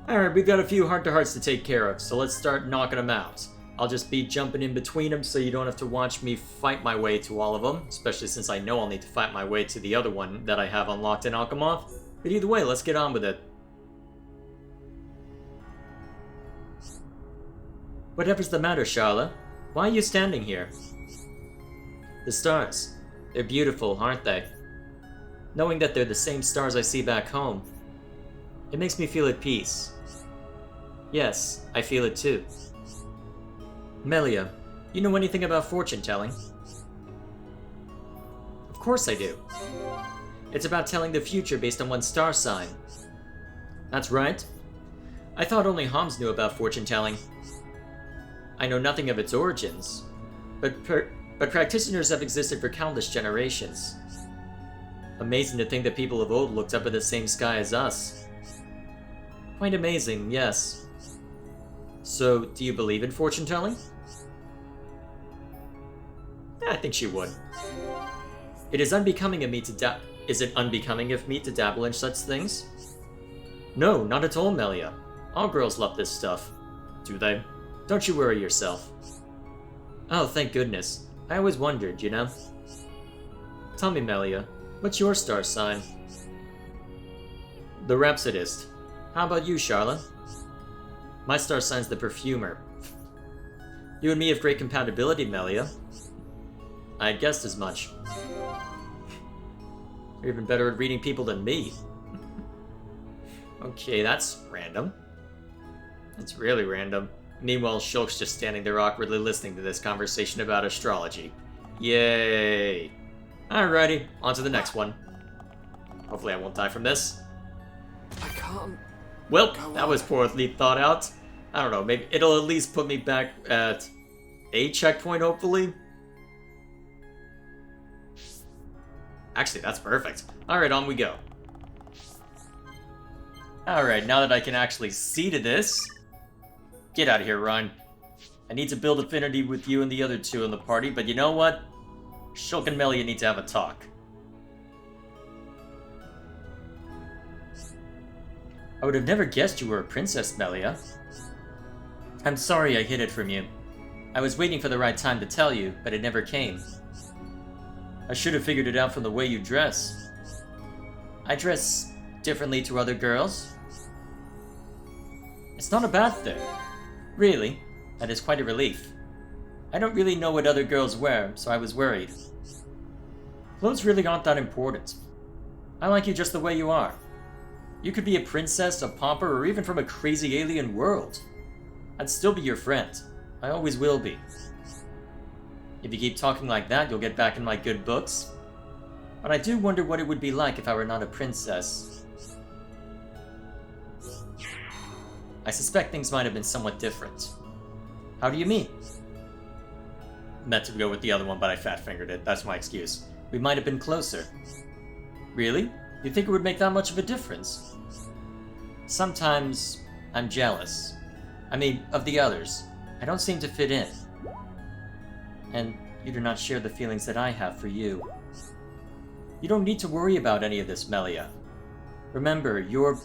Alright, we've got a few heart-to-hearts to take care of, so let's start knocking them out. I'll just be jumping in between them so you don't have to watch me fight my way to all of them, especially since I know I'll need to fight my way to the other one that I have unlocked in Alchemoth. But either way, let's get on with it. Whatever's the matter, Charlotte? Why are you standing here? The stars. They're beautiful, aren't they? Knowing that they're the same stars I see back home, it makes me feel at peace. Yes, I feel it too. Melia, you know anything about fortune-telling? Of course I do. It's about telling the future based on one's star sign. That's right. I thought only Homs knew about fortune-telling. I know nothing of its origins, but practitioners have existed for countless generations. Amazing to think that people of old looked up at the same sky as us. Quite amazing, yes. So, do you believe in fortune-telling? Yeah, I think she would. It is unbecoming of me to Is it unbecoming of me to dabble in such things? No, not at all, Melia. All girls love this stuff. Do they? Don't you worry yourself. Oh, thank goodness. I always wondered, you know? Tell me, Melia, what's your star sign? The Rhapsodist. How about you, Charlotte? My star sign's the Perfumer. You and me have great compatibility, Melia. I had guessed as much. You're even better at reading people than me. Okay, that's random. That's really random. Meanwhile, Shulk's just standing there awkwardly listening to this conversation about astrology. Yay! Alrighty, on to the next one. Hopefully I won't die from this. I can't. Well, that was poorly thought out. I don't know, maybe it'll at least put me back at a checkpoint, hopefully. Actually, that's perfect. Alright, on we go. Alright, now that I can actually see to this... Get out of here, Ryan. I need to build affinity with you and the other two in the party, but you know what? Shulk and Melia need to have a talk. I would have never guessed you were a princess, Melia. I'm sorry I hid it from you. I was waiting for the right time to tell you, but it never came. I should have figured it out from the way you dress. I dress differently to other girls. It's not a bad thing. Really, that is quite a relief. I don't really know what other girls wear, so I was worried. Clothes really aren't that important. I like you just the way you are. You could be a princess, a pauper, or even from a crazy alien world. I'd still be your friend. I always will be. If you keep talking like that, you'll get back in my good books. But I do wonder what it would be like if I were not a princess. I suspect things might have been somewhat different. How do you mean? Meant to go with the other one, but I fat-fingered it. That's my excuse. We might have been closer. Really? You think it would make that much of a difference? Sometimes I'm jealous. I mean, of the others. I don't seem to fit in. And you do not share the feelings that I have for you. You don't need to worry about any of this, Melia. Remember, you're...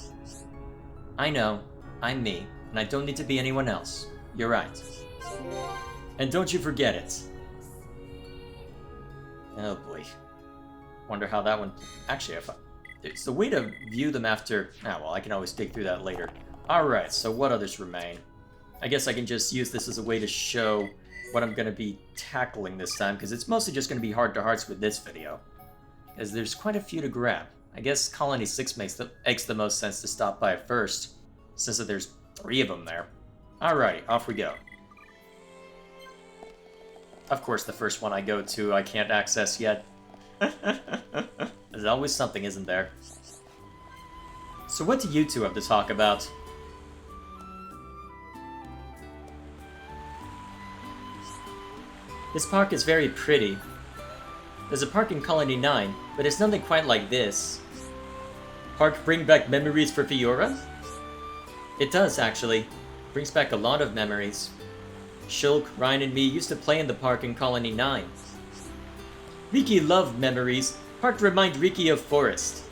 I know, I'm me, and I don't need to be anyone else. You're right. And don't you forget it. Oh boy. Wonder how that one... Actually, if I... It's the way to view them after... Ah, well, I can always dig through that later. Alright, so what others remain? I guess I can just use this as a way to show what I'm going to be tackling this time, because it's mostly just going to be heart-to-hearts with this video. As there's quite a few to grab. I guess Colony 6 makes the most sense to stop by first, since that there's 3 of them there. Alrighty, off we go. Of course, the first one I go to I can't access yet. There's always something, isn't there? So what do you two have to talk about? This park is very pretty. There's a park in Colony 9, but it's nothing quite like this. Park bring back memories for Fiora? It does, actually. Brings back a lot of memories. Shulk, Ryan, and me used to play in the park in Colony 9. Riki loved memories. Park remind Riki of forest.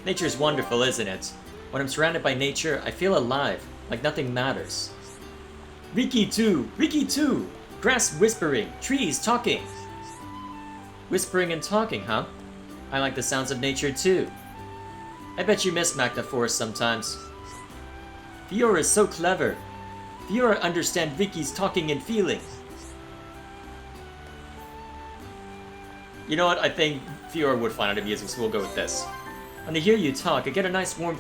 Nature's wonderful, isn't it? When I'm surrounded by nature, I feel alive, like nothing matters. Riki too! Riki too! Grass whispering, trees talking! Whispering and talking, huh? I like the sounds of nature too. I bet you miss Magna Forest sometimes. Fiora is so clever. Fiora understands Riki's talking and feeling. You know what? I think Fiora would find it amusing, so we'll go with this. When I hear you talk, I get a nice warm...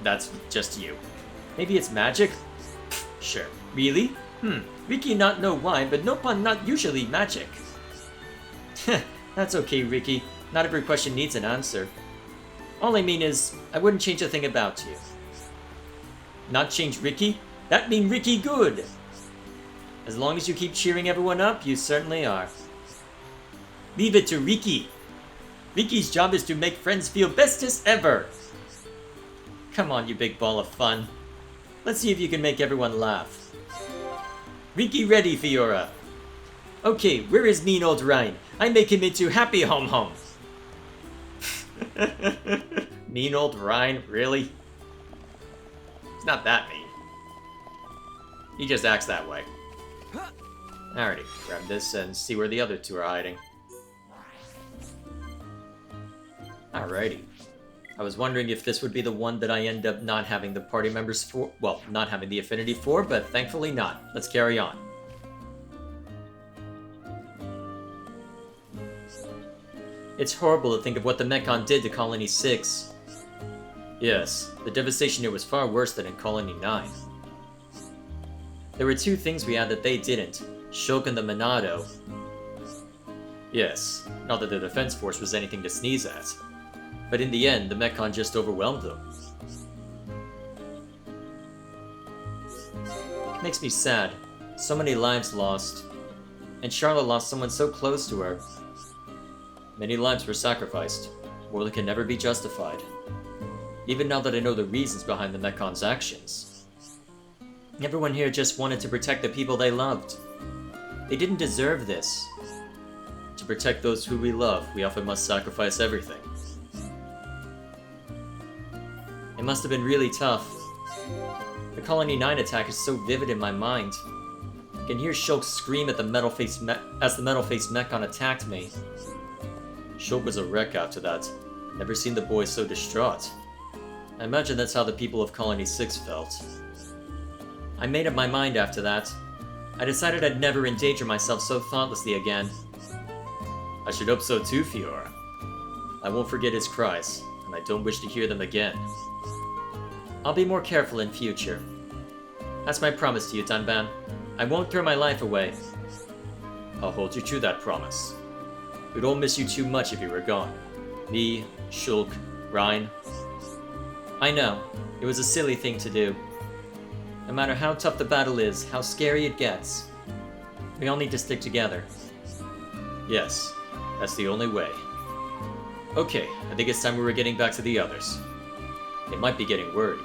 That's just you. Maybe it's magic? Sure. Really? Riki not know why, but Nopon not usually magic. That's okay, Riki. Not every question needs an answer. All I mean is, I wouldn't change a thing about you. Not change Riki? That mean Riki good! As long as you keep cheering everyone up, you certainly are. Leave it to Riki. Riki's job is to make friends feel bestest ever. Come on, you big ball of fun. Let's see if you can make everyone laugh. Riki ready, Fiora. Okay, where is mean old Ryan? I make him into happy home home. Mean old Ryan, really? It's not that mean. He just acts that way. Alrighty, grab this and see where the other two are hiding. Alrighty. I was wondering if this would be the one that I end up not having the party members for, well, not having the affinity for, but thankfully not. Let's carry on. It's horrible to think of what the Mechon did to Colony 6. Yes, the devastation here was far worse than in Colony 9. There were two things we had that they didn't. Shulk and the Monado. Yes, not that the defense force was anything to sneeze at. But in the end, the Mechon just overwhelmed them. It makes me sad. So many lives lost. And Charlotte lost someone so close to her. Many lives were sacrificed. War that can never be justified. Even now that I know the reasons behind the Mecon's actions. Everyone here just wanted to protect the people they loved. They didn't deserve this. To protect those who we love, we often must sacrifice everything. It must have been really tough. The Colony 9 attack is so vivid in my mind. I can hear Shulk scream at the metal-faced as the metal-faced Mechon attacked me. Shulk was a wreck after that. Never seen the boy so distraught. I imagine that's how the people of Colony 6 felt. I made up my mind after that. I decided I'd never endanger myself so thoughtlessly again. I should hope so too, Fiora. I won't forget his cries, and I don't wish to hear them again. I'll be more careful in future. That's my promise to you, Dunban. I won't throw my life away. I'll hold you to that promise. We'd all miss you too much if you were gone. Me, Shulk, Ryan. I know, it was a silly thing to do. No matter how tough the battle is, how scary it gets, we all need to stick together. Yes, that's the only way. Okay, I think it's time we were getting back to the others. They might be getting worried.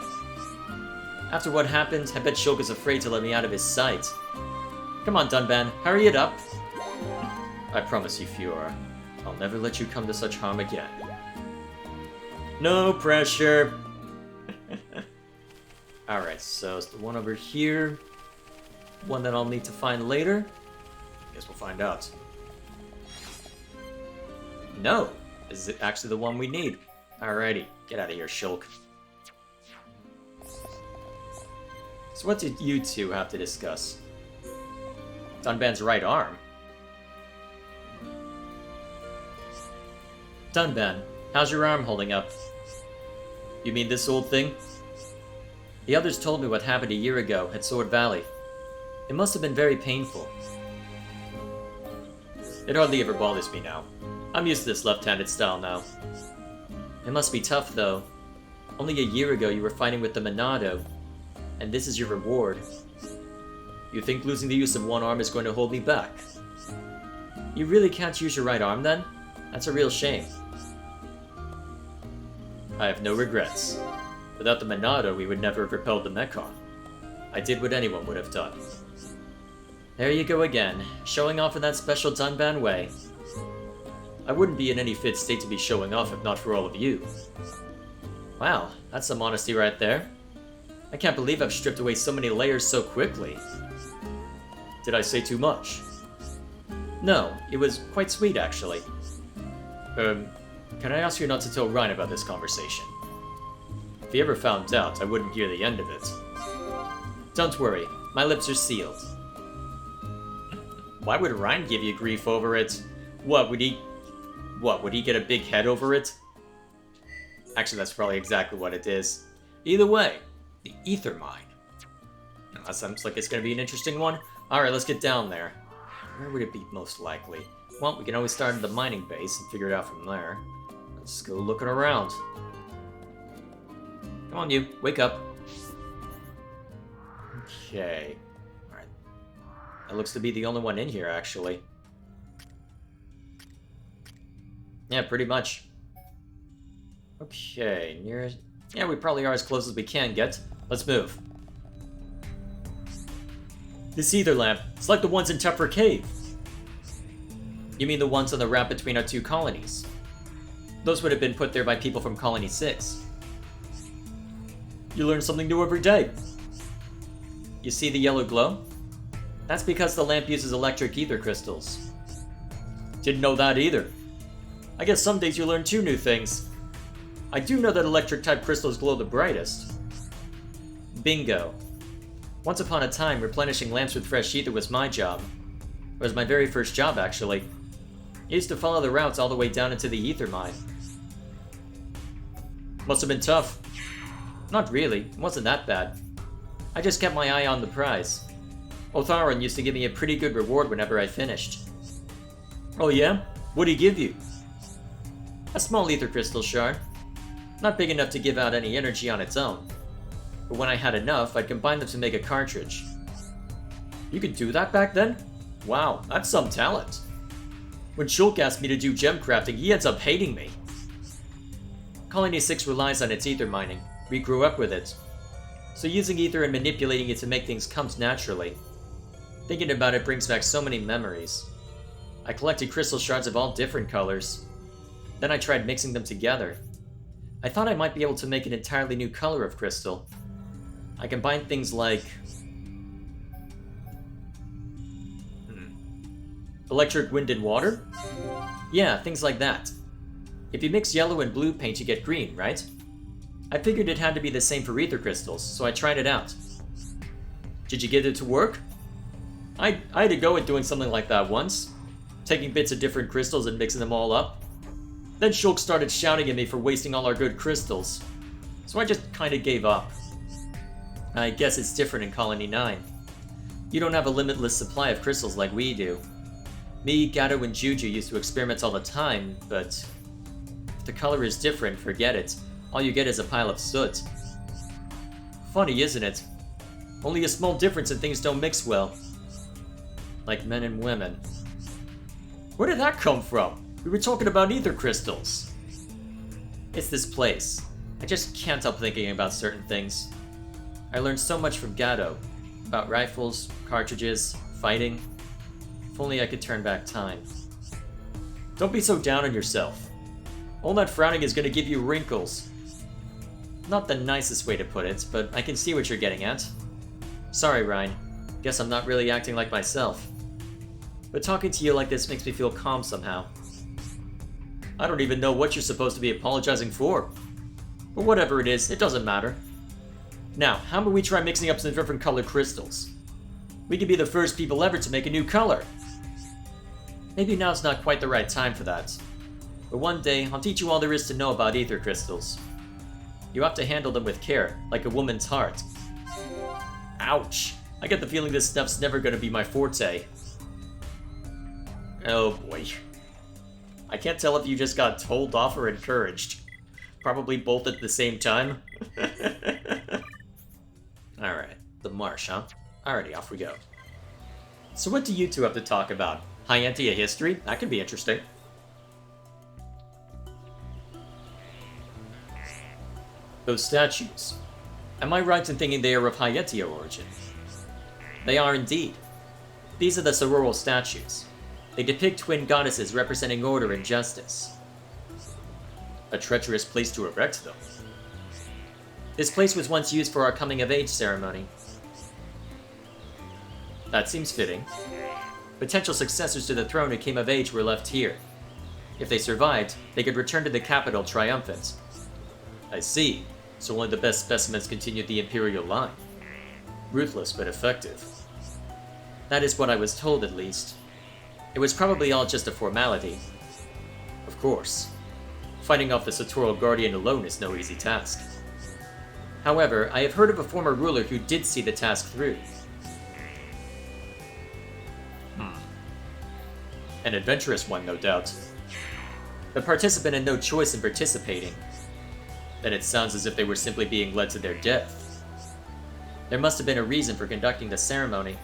After what happened, I bet Shulk is afraid to let me out of his sight. Come on, Dunban, hurry it up! I promise you, Fiora, I'll never let you come to such harm again. No pressure! Alright, so it's the one over here. One that I'll need to find later. Guess we'll find out. No! This is actually the one we need. Alrighty, get out of here, Shulk. So what did you two have to discuss? Dunban's right arm. Dunban, how's your arm holding up? You mean this old thing? The others told me what happened a year ago at Sword Valley. It must have been very painful. It hardly ever bothers me now. I'm used to this left-handed style now. It must be tough, though. Only a year ago you were fighting with the Monado, and this is your reward. You think losing the use of one arm is going to hold me back? You really can't use your right arm, then? That's a real shame. I have no regrets. Without the Monado, we would never have repelled the Mechon. I did what anyone would have done. There you go again, showing off in that special Dunban way. I wouldn't be in any fit state to be showing off if not for all of you. Wow, that's some honesty right there. I can't believe I've stripped away so many layers so quickly. Did I say too much? No, it was quite sweet actually. Can I ask you not to tell Ryan about this conversation? If he ever found out, I wouldn't hear the end of it. Don't worry, my lips are sealed. Why would Ryan give you grief over it? What, would he get a big head over it? Actually, that's probably exactly what it is. Either way, the ether mine. That sounds like it's going to be an interesting one. Alright, let's get down there. Where would it be most likely? Well, we can always start at the mining base and figure it out from there. Let's go looking around. Come on, you. Wake up. Okay. Alright. That looks to be the only one in here, actually. Yeah, pretty much. Okay, near... Yeah, we probably are as close as we can get. Let's move. This ether lamp, it's like the ones in Tupper Cave. You mean the ones on the ramp between our two colonies? Those would have been put there by people from Colony 6. You learn something new every day. You see the yellow glow? That's because the lamp uses electric ether crystals. Didn't know that either. I guess some days you learn 2 new things. I do know that electric-type crystals glow the brightest. Bingo. Once upon a time, replenishing lamps with fresh ether was my job. It was my very first job, actually. I used to follow the routes all the way down into the ether mine. Must have been tough. Not really, it wasn't that bad. I just kept my eye on the prize. Otharon used to give me a pretty good reward whenever I finished. Oh yeah? What'd he give you? A small ether crystal shard. Not big enough to give out any energy on its own. But when I had enough, I'd combine them to make a cartridge. You could do that back then? Wow, that's some talent. When Shulk asked me to do gem crafting, he ends up hating me. Colony 6 relies on its ether mining. We grew up with it. So using ether and manipulating it to make things comes naturally. Thinking about it brings back so many memories. I collected crystal shards of all different colors. Then I tried mixing them together. I thought I might be able to make an entirely new color of crystal. I combined things like... electric, wind, and water? Yeah, things like that. If you mix yellow and blue paint, you get green, right? I figured it had to be the same for ether crystals, so I tried it out. Did you get it to work? I had a go at doing something like that once. Taking bits of different crystals and mixing them all up. Then Shulk started shouting at me for wasting all our good crystals. So I just kinda gave up. I guess it's different in Colony 9. You don't have a limitless supply of crystals like we do. Me, Gato, and Juju used to experiment all the time, but... if the color is different, forget it. All you get is a pile of soot. Funny, isn't it? Only a small difference and things don't mix well. Like men and women. Where did that come from? We were talking about ether crystals. It's this place. I just can't help thinking about certain things. I learned so much from Gato. About rifles, cartridges, fighting. If only I could turn back time. Don't be so down on yourself. All that frowning is gonna give you wrinkles. Not the nicest way to put it, but I can see what you're getting at. Sorry, Ryan. Guess I'm not really acting like myself. But talking to you like this makes me feel calm somehow. I don't even know what you're supposed to be apologizing for. But whatever it is, it doesn't matter. Now, how about we try mixing up some different colored crystals? We could be the first people ever to make a new color. Maybe now's not quite the right time for that. But one day, I'll teach you all there is to know about ether crystals. You have to handle them with care, like a woman's heart. Ouch! I get the feeling this stuff's never gonna be my forte. Oh boy. I can't tell if you just got told off or encouraged. Probably both at the same time. Alright, the marsh, huh? Alrighty, off we go. So what do you two have to talk about? Hyantia history? That could be interesting. Those statues. Am I right in thinking they are of Hyantia origin? They are indeed. These are the sororal statues. They depict twin goddesses representing order and justice. A treacherous place to erect them. This place was once used for our coming-of-age ceremony. That seems fitting. Potential successors to the throne who came of age were left here. If they survived, they could return to the capital triumphant. I see. So only the best specimens continued the Imperial line. Ruthless but effective. That is what I was told, at least. It was probably all just a formality. Of course. Fighting off the Sartorial Guardian alone is no easy task. However, I have heard of a former ruler who did see the task through. An adventurous one, no doubt. The participant had no choice in participating. Then it sounds as if they were simply being led to their death. There must have been a reason for conducting the ceremony.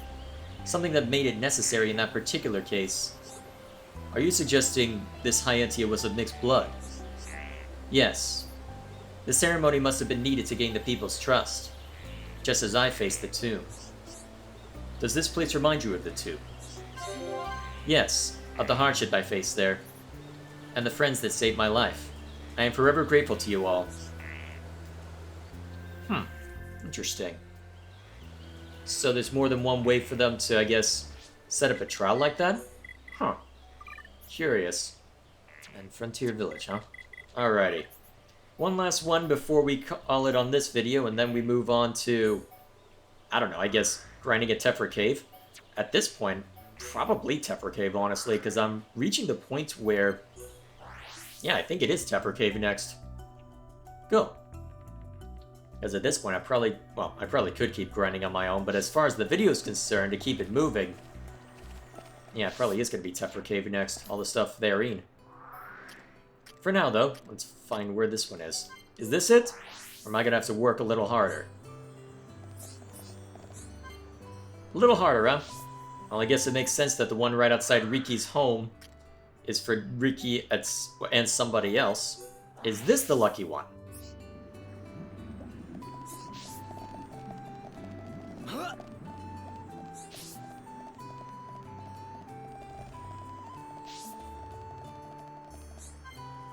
Something that made it necessary in that particular case. Are you suggesting this Hyentia was of mixed blood? Yes. The ceremony must have been needed to gain the people's trust, just as I faced the tomb. Does this place remind you of the tomb? Yes, of the hardship I faced there, and the friends that saved my life. I am forever grateful to you all. Interesting. So there's more than one way for them to, I guess, set up a trial like that? Huh. Curious. And Frontier Village, huh? Alrighty. One last one before we call it on this video, and then we move on to, I don't know, I guess, grinding at Tephra Cave. At this point, probably Tephra Cave, honestly, because I'm reaching the point where, yeah, I think it is Tephra Cave next. Go. Because at this point, I probably could keep grinding on my own, but as far as the video is concerned, to keep it moving, yeah, it probably is going to be Tephra Cave next. All the stuff therein. For now, though, let's find where this one is. Is this it? Or am I going to have to work a little harder? A little harder, huh? Well, I guess it makes sense that the one right outside Riki's home is for Riki and somebody else. Is this the lucky one?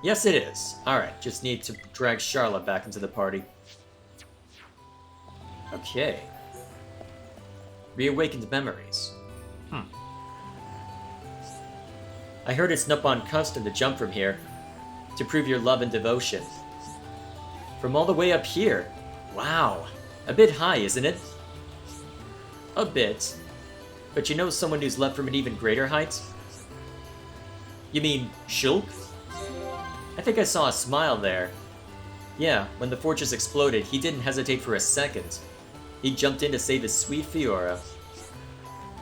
Yes, it is. Alright, just need to drag Charlotte back into the party. Okay. Reawakened memories. I heard it's Nupon custom to jump from here, to prove your love and devotion. From all the way up here? Wow. A bit high, isn't it? A bit. But you know someone who's leapt from an even greater height? You mean Shulk? I think I saw a smile there. Yeah, when the fortress exploded, he didn't hesitate for a second. He jumped in to save his sweet Fiora.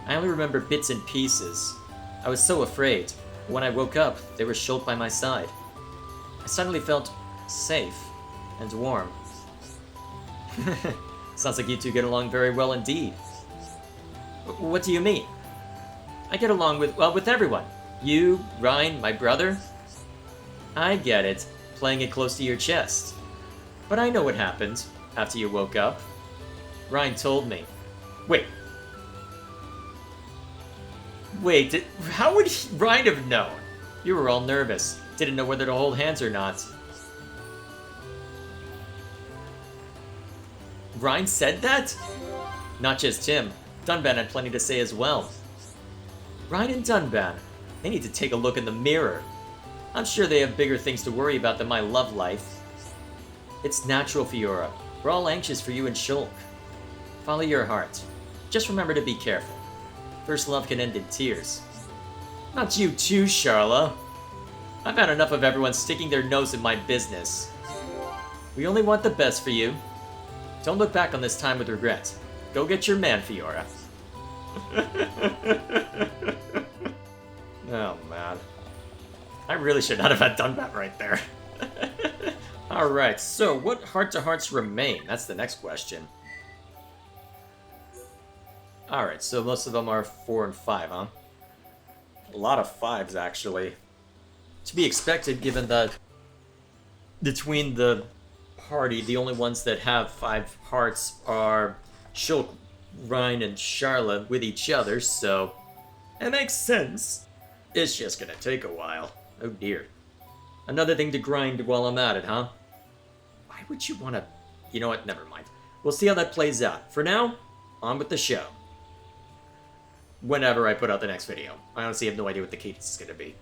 I only remember bits and pieces. I was so afraid. But when I woke up, there was Shulk by my side. I suddenly felt safe and warm. Sounds like you two get along very well indeed. What do you mean? I get along with everyone. You, Ryan, my brother. I get it, playing it close to your chest. But I know what happened after you woke up. Ryan told me. Wait, how would Ryan have known? You were all nervous. Didn't know whether to hold hands or not. Ryan said that? Not just him. Dunban had plenty to say as well. Ryan and Dunban, they need to take a look in the mirror. I'm sure they have bigger things to worry about than my love life. It's natural, Fiora. We're all anxious for you and Shulk. Follow your heart. Just remember to be careful. First love can end in tears. Not you too, Charla. I've had enough of everyone sticking their nose in my business. We only want the best for you. Don't look back on this time with regret. Go get your man, Fiora. Oh, man. I really should not have had done that right there. Alright, so what heart-to-hearts remain? That's the next question. Alright, so most of them are 4 and 5, huh? A lot of 5s, actually. To be expected, given that between the party, the only ones that have 5 hearts are Shulk, Ryan, and Charlotte with each other, so it makes sense. It's just gonna take a while. Oh dear. Another thing to grind while I'm at it, huh? Why would you want to You know what? Never mind. We'll see how that plays out. For now, on with the show. Whenever I put out the next video. I honestly have no idea what the cadence is going to be.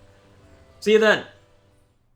See you then!